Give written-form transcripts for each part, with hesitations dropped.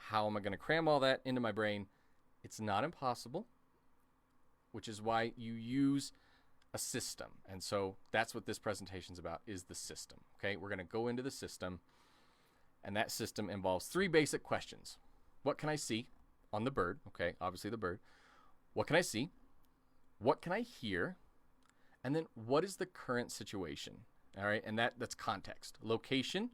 How am I going to cram all that into my brain? It's not impossible, which is why you use a system. And so that's what this presentation is about, is the system. Okay, we're going to go into the system, and that system involves 3 basic questions. What can I see on the bird? Okay, obviously the bird. What can I see? What can I hear? And then what is the current situation? All right, and that's context. Location,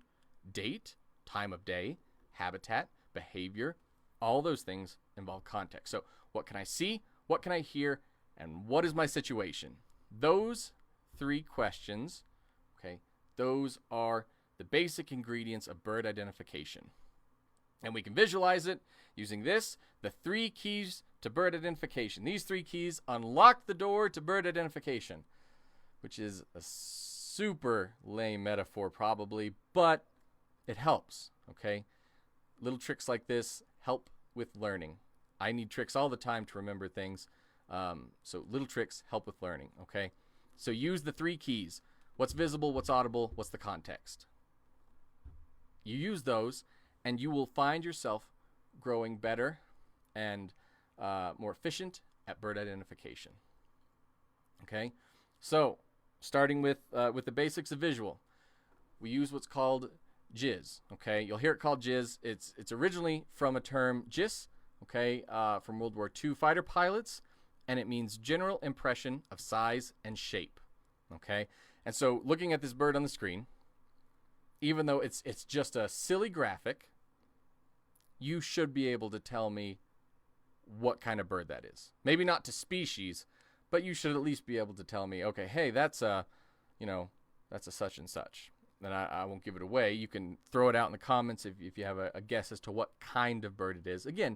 date, time of day, habitat, behavior, all those things involve context. So what can I see? What can I hear? And what is my situation? Those 3 questions, okay, those are the basic ingredients of bird identification. And we can visualize it using this, the 3 keys to bird identification. These 3 keys unlock the door to bird identification, which is a super lame metaphor probably, but it helps, okay? Little tricks like this help with learning. I need tricks all the time to remember things. So little tricks help with learning, okay? So use the 3 keys. What's visible, what's audible, what's the context? You use those, and you will find yourself growing better and more efficient at bird identification, okay? So starting with the basics of visual, we use what's called GIS, okay? You'll hear it called GIS. It's originally from a term GIS, okay, from World War II fighter pilots, and it means general impression of size and shape, okay? And so looking at this bird on the screen, even though it's just a silly graphic, you should be able to tell me what kind of bird that is. Maybe not to species, but you should at least be able to tell me, okay, hey, that's a such and such. Then I won't give it away. You can throw it out in the comments if you have a guess as to what kind of bird it is. Again,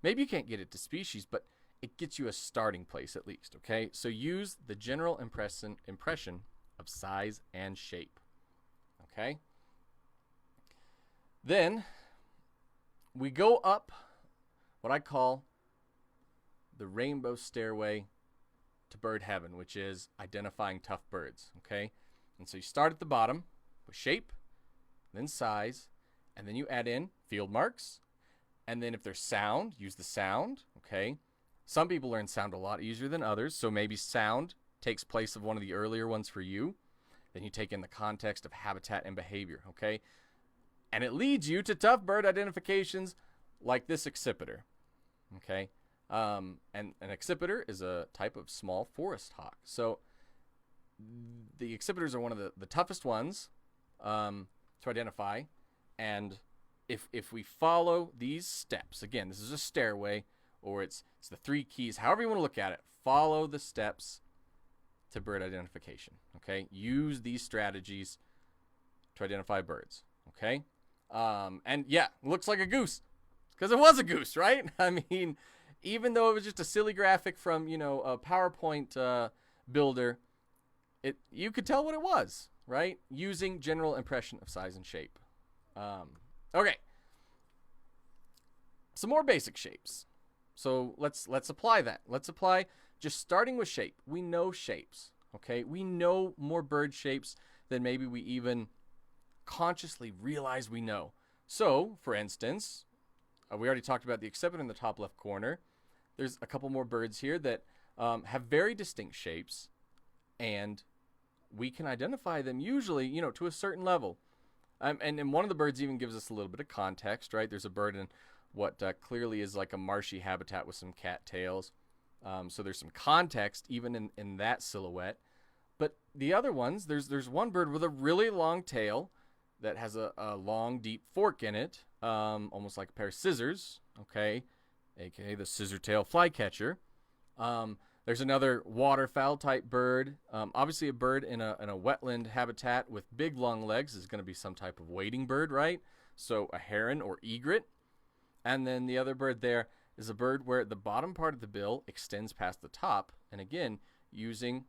maybe you can't get it to species, but it gets you a starting place at least, okay? So use the general impression of size and shape, okay? Then we go up what I call the rainbow stairway to bird heaven, which is identifying tough birds, okay? And so you start at the bottom with shape, then size, and then you add in field marks, and then if there's sound, use the sound, okay? Some people learn sound a lot easier than others, so maybe sound takes place of one of the earlier ones for you. Then you take in the context of habitat and behavior, okay? And it leads you to tough bird identifications like this accipiter, okay? And an accipiter is a type of small forest hawk. So the accipiters are one of the toughest ones to identify. And if we follow these steps, again, this is a stairway, or it's the 3 keys, however you want to look at it, follow the steps to bird identification, okay? Use these strategies to identify birds, okay? And yeah, looks like a goose, because it was a goose, right? I mean, even though it was just a silly graphic from, a PowerPoint builder, you could tell what it was, right? Using general impression of size and shape. Okay. Some more basic shapes. So let's apply that. Let's apply just starting with shape. We know shapes, okay? We know more bird shapes than maybe we even consciously realize we know. So, for instance, we already talked about the accipiter in the top left corner. There's a couple more birds here that have very distinct shapes, and we can identify them usually, to a certain level. And one of the birds even gives us a little bit of context, right? There's a bird in what clearly is like a marshy habitat with some cattails. So there's some context even in that silhouette. But the other ones, there's one bird with a really long tail that has a long, deep fork in it, almost like a pair of scissors, okay, aka the scissor-tail flycatcher. There's another waterfowl type bird. Obviously, a bird in a wetland habitat with big long legs is going to be some type of wading bird, right? So a heron or egret. And then the other bird there is a bird where the bottom part of the bill extends past the top. And again, using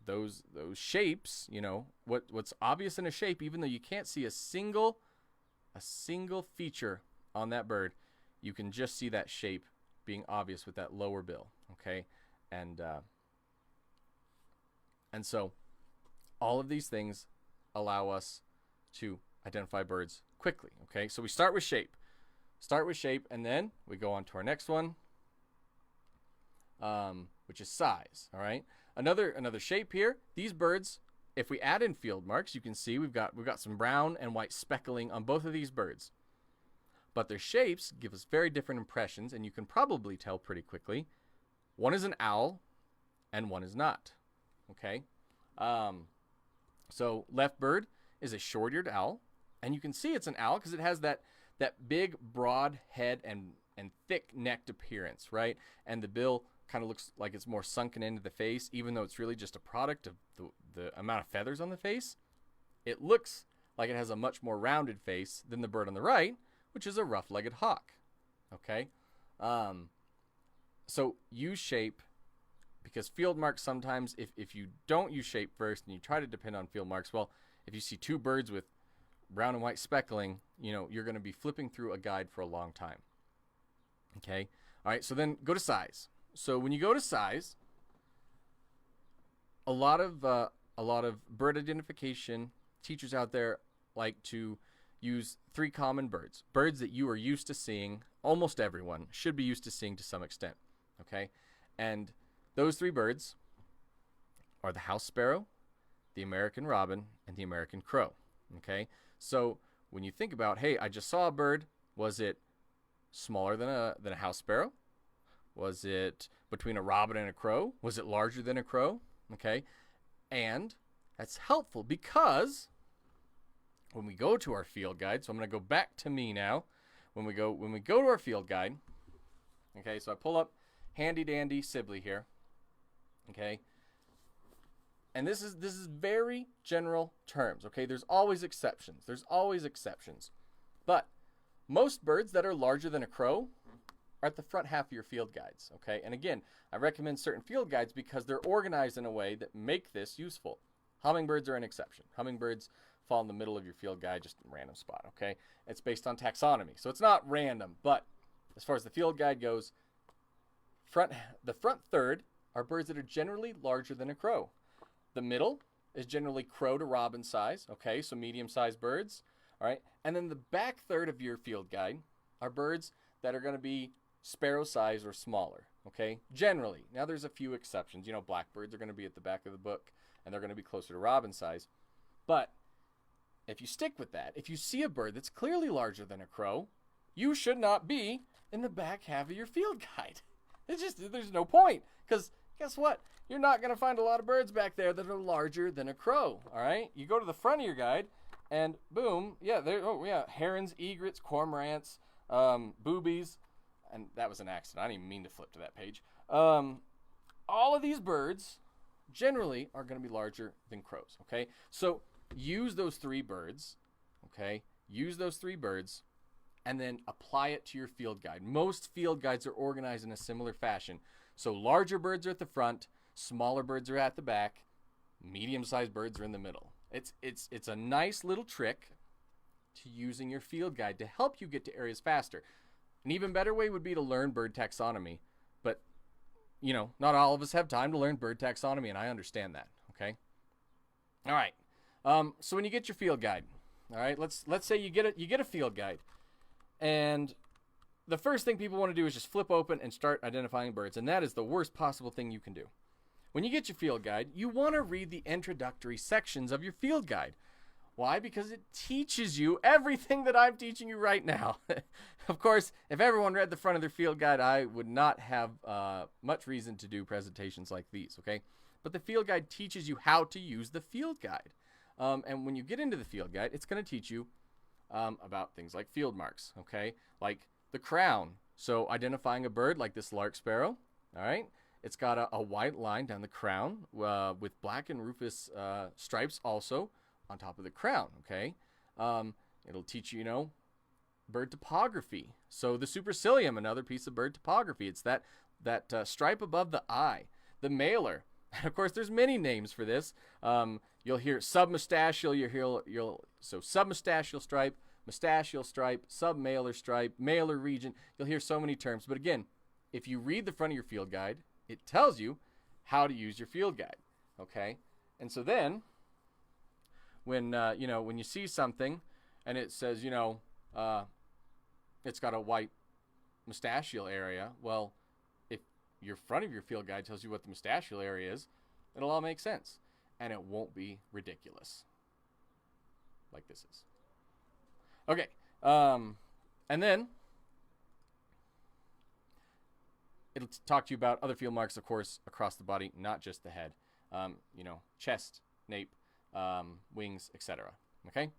those shapes, what's obvious in a shape, even though you can't see a single feature on that bird, you can just see that shape being obvious with that lower bill, okay? And so all of these things allow us to identify birds quickly, okay? So we start with shape. start with shape, and then we go on to our next one, which is size. All right. Another shape here. These birds, if we add in field marks, you can see we've got some brown and white speckling on both of these birds. But their shapes give us very different impressions, and you can probably tell pretty quickly. One is an owl, and one is not. Okay. So left bird is a short-eared owl, and you can see it's an owl because it has that big, broad head and thick-necked appearance, right? And the bill kind of looks like it's more sunken into the face, even though it's really just a product of the amount of feathers on the face. It looks like it has a much more rounded face than the bird on the right, which is a rough-legged hawk. Okay? So use shape, because field marks sometimes, if you don't use shape first and you try to depend on field marks, well, if you see two birds with brown and white speckling, you're going to be flipping through a guide for a long time. Okay? All right, so then go to size. So when you go to size, a lot of bird identification teachers out there like to use three common birds that you are used to seeing. Almost everyone should be used to seeing to some extent. Okay? And those three birds are the house sparrow, the American robin, and the American crow. Okay? So when you think about, hey, I just saw a bird, was it smaller than a house sparrow? Was it between a robin and a crow? Was it larger than a crow? Okay? And that's helpful because when we go to our field guide, so I'm going to go back to me now. When we go to our field guide, okay, so I pull up handy dandy Sibley here. Okay? And this is very general terms, okay? There's always exceptions. But most birds that are larger than a crow are at the front half of your field guides, okay? And again, I recommend certain field guides because they're organized in a way that make this useful. Hummingbirds are an exception. Hummingbirds fall in the middle of your field guide, just in a random spot, okay? It's based on taxonomy, so it's not random. But as far as the field guide goes, the front third are birds that are generally larger than a crow. The middle is generally crow to robin size, okay? So medium-sized birds, all right? And then the back third of your field guide are birds that are going to be sparrow size or smaller, okay? Generally. Now there's a few exceptions. Blackbirds are going to be at the back of the book, and they're going to be closer to robin size. But if you stick with that, if you see a bird that's clearly larger than a crow, you should not be in the back half of your field guide. There's no point, because guess what? You're not going to find a lot of birds back there that are larger than a crow, all right? You go to the front of your guide, and boom, herons, egrets, cormorants, boobies, and that was an accident. I didn't even mean to flip to that page. All of these birds generally are going to be larger than crows, okay? So use those three birds, okay? Use those three birds, and then apply it to your field guide. Most field guides are organized in a similar fashion. So larger birds are at the front, smaller birds are at the back, medium-sized birds are in the middle. It's a nice little trick to using your field guide to help you get to areas faster. An even better way would be to learn bird taxonomy, but not all of us have time to learn bird taxonomy, and I understand that. Okay. All right. So when you get your field guide, all right, let's say you get a field guide, and the first thing people want to do is just flip open and start identifying birds, and that is the worst possible thing you can do. When you get your field guide, you want to read the introductory sections of your field guide. Why? Because it teaches you everything that I'm teaching you right now. Of course, if everyone read the front of their field guide, I would not have much reason to do presentations like these, okay? But the field guide teaches you how to use the field guide. And when you get into the field guide, it's going to teach you about things like field marks, okay? Like the crown. So identifying a bird like this lark sparrow, all right? It's got a white line down the crown with black and rufous stripes also on top of the crown, okay? It'll teach you, bird topography. So the supercilium, another piece of bird topography. It's that stripe above the eye. The mailer. And of course, there's many names for this. You'll hear submustachial, so submustachial stripe, mustachial stripe, submailer stripe, mailer region. You'll hear so many terms. But again, if you read the front of your field guide, it tells you how to use your field guide, okay? And so then, when you see something and it says, it's got a white mustachial area. Well, if your front of your field guide tells you what the mustachial area is, it'll all make sense. And it won't be ridiculous like this is. Okay. And then it'll talk to you about other field marks, of course, across the body, not just the head. Chest, nape, wings, etc. Okay?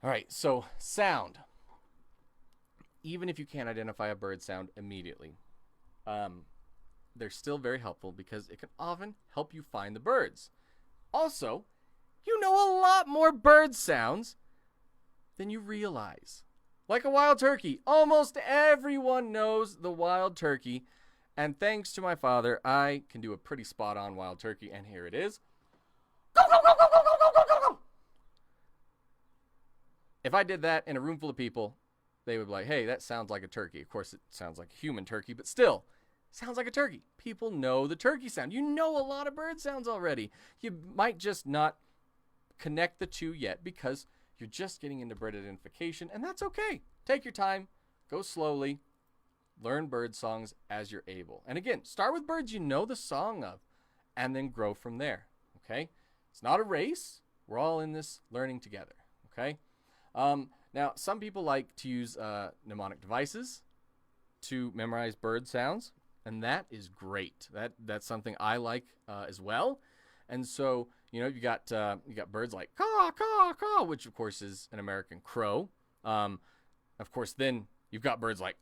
All right, so sound. Even if you can't identify a bird sound immediately, they're still very helpful because it can often help you find the birds. Also, you know a lot more bird sounds than you realize. Like a wild turkey. Almost everyone knows the wild turkey. And thanks to my father, I can do a pretty spot-on wild turkey. And here it is. Go, go, go, go, go, go, go, go, go. If I did that in a room full of people, they would be like, hey, that sounds like a turkey. Of course, it sounds like a human turkey, but still, sounds like a turkey. People know the turkey sound. You know a lot of bird sounds already. You might just not connect the two yet because you're just getting into bird identification, and that's okay. Take your time, go slowly, learn bird songs as you're able. And again, start with birds you know the song of, and then grow from there, okay? It's not a race. We're all in this learning together, okay? Now, some people like to use mnemonic devices to memorize bird sounds, and that is great. That's something I like as well. And so, you got birds like caw, caw, caw, which of course is an American crow. Of course, then you've got birds like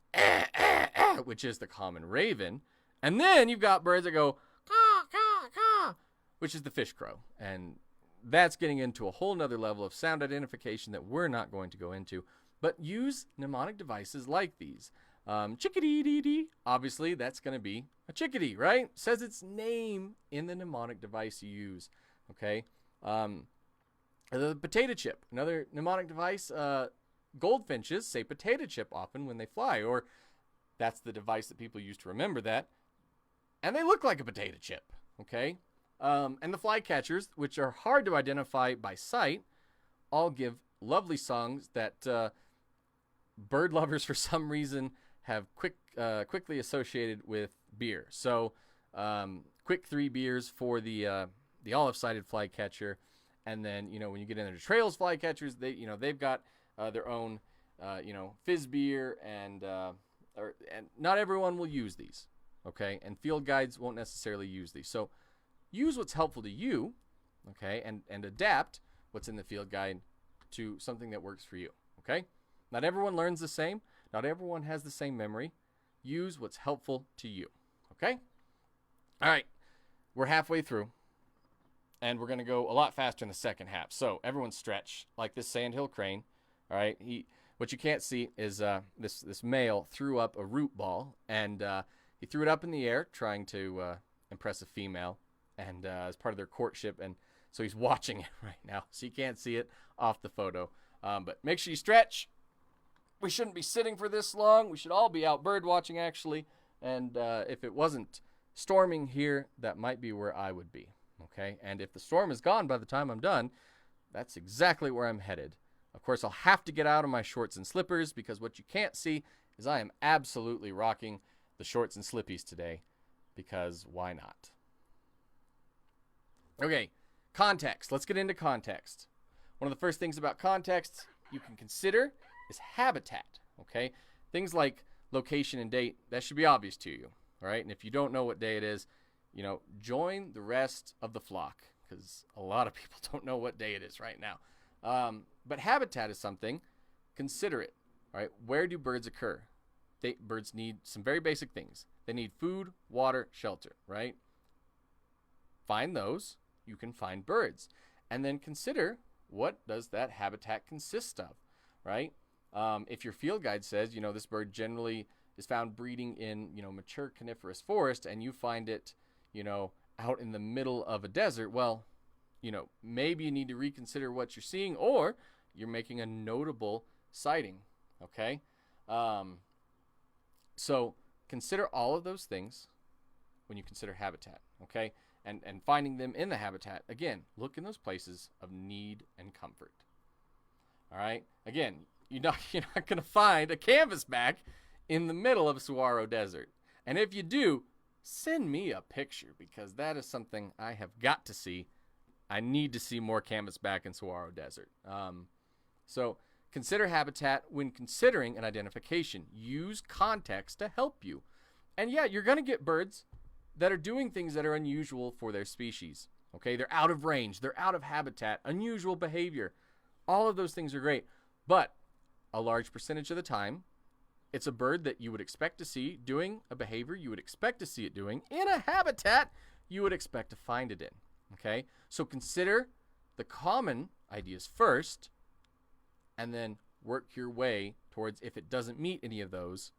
which is the common raven. And then you've got birds that go caw, caw, caw, which is the fish crow. And that's getting into a whole nother level of sound identification that we're not going to go into. But use mnemonic devices like these. Chickadee-dee-dee. Obviously, that's going to be a chickadee, right? Says its name in the mnemonic device you use, okay? The potato chip, another mnemonic device. Goldfinches say potato chip often when they fly, or that's the device that people use to remember that. And they look like a potato chip, okay? And the flycatchers, which are hard to identify by sight, all give lovely songs that bird lovers, for some reason, have quickly associated with beer. So, quick 3 beers for the olive-sided flycatcher, and then when you get into the trails flycatchers, they've got their own fizz beer, and not everyone will use these, okay? And field guides won't necessarily use these. So, use what's helpful to you, okay, and adapt what's in the field guide to something that works for you, okay? Not everyone learns the same. Not everyone has the same memory. Use what's helpful to you, okay? All right, we're halfway through, and we're going to go a lot faster in the second half. So everyone stretch like this sandhill crane, all right? What you can't see is this male threw up a root ball, and he threw it up in the air trying to impress a female, and as part of their courtship, and so he's watching it right now, so you can't see it off the photo. But make sure you stretch. We shouldn't be sitting for this long. We should all be out bird watching, actually. And if it wasn't storming here, that might be where I would be, okay? And if the storm is gone by the time I'm done, that's exactly where I'm headed. Of course, I'll have to get out of my shorts and slippers because what you can't see is I am absolutely rocking the shorts and slippies today because why not? Okay, context. Let's get into context. One of the first things about context you can consider is habitat, okay? Things like location and date, that should be obvious to you, all right? And if you don't know what day it is, join the rest of the flock because a lot of people don't know what day it is right now. But habitat is something, consider it, all right? Where do birds occur? Birds need some very basic things. They need food, water, shelter, right? Find those, you can find birds. And then consider, what does that habitat consist of, right? If your field guide says, this bird generally is found breeding in, mature coniferous forest, and you find it, out in the middle of a desert, well, maybe you need to reconsider what you're seeing, or you're making a notable sighting, okay? So consider all of those things when you consider habitat, okay? And finding them in the habitat, again, look in those places of need and comfort. All right? Again, you're not going to find a canvasback in the middle of Saguaro Desert. And if you do, send me a picture, because that is something I have got to see. I need to see more canvasback in Saguaro Desert. So consider habitat when considering an identification. Use context to help you. And yeah, you're going to get birds that are doing things that are unusual for their species. Okay, they're out of range, they're out of habitat, unusual behavior. All of those things are great. But a large percentage of the time, it's a bird that you would expect to see doing a behavior you would expect to see it doing in a habitat you would expect to find it in. Okay, so consider the common ideas first, and then work your way towards, if it doesn't meet any of those,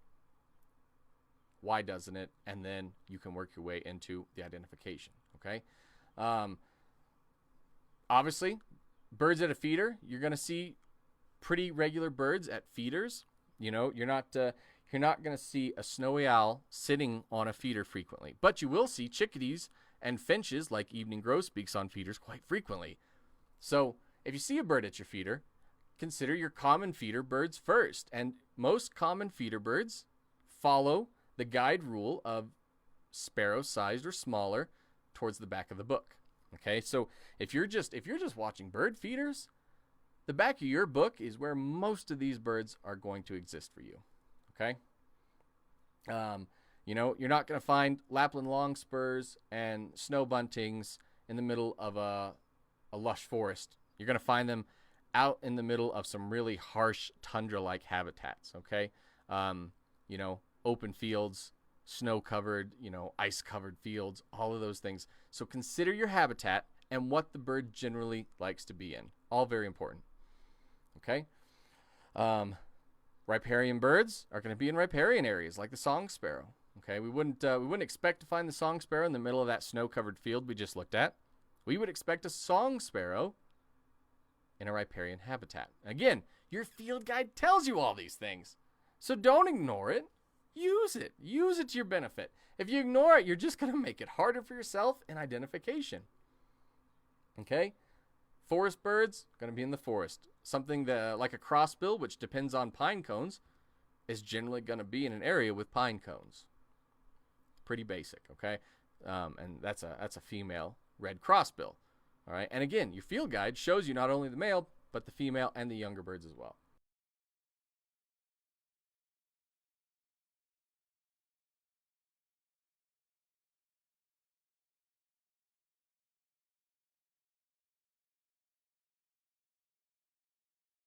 why doesn't it? And then you can work your way into the identification. Okay, obviously, birds at a feeder, you're going to see pretty regular birds at feeders. You know, you're not going to see a snowy owl sitting on a feeder frequently, but you will see chickadees and finches like evening grosbeaks on feeders quite frequently. So if you see a bird at your feeder, consider your common feeder birds first. And most common feeder birds follow the guide rule of sparrow-sized or smaller towards the back of the book. Okay, so if you're just watching bird feeders, the back of your book is where most of these birds are going to exist for you. Okay, you know, you're not going to find Lapland longspurs and snow buntings in the middle of a lush forest. You're going to find them out in the middle of some really harsh tundra-like habitats. Okay, you know, open fields, snow-covered, you know, ice-covered fields, all of those things. So consider your habitat and what the bird generally likes to be in. All very important. Okay. Riparian birds are going to be in riparian areas like the song sparrow. Okay, we wouldn't expect to find the song sparrow in the middle of that snow-covered field we just looked at. We would expect a song sparrow in a riparian habitat. Again, your field guide tells you all these things, so don't ignore it. Use it. Use it to your benefit. If you ignore it, you're just going to make it harder for yourself in identification. Okay? Forest birds, going to be in the forest. Something that, like a crossbill, which depends on pine cones, is generally going to be in an area with pine cones. Pretty basic, okay? And that's a female red crossbill. All right? And again, your field guide shows you not only the male, but the female and the younger birds as well.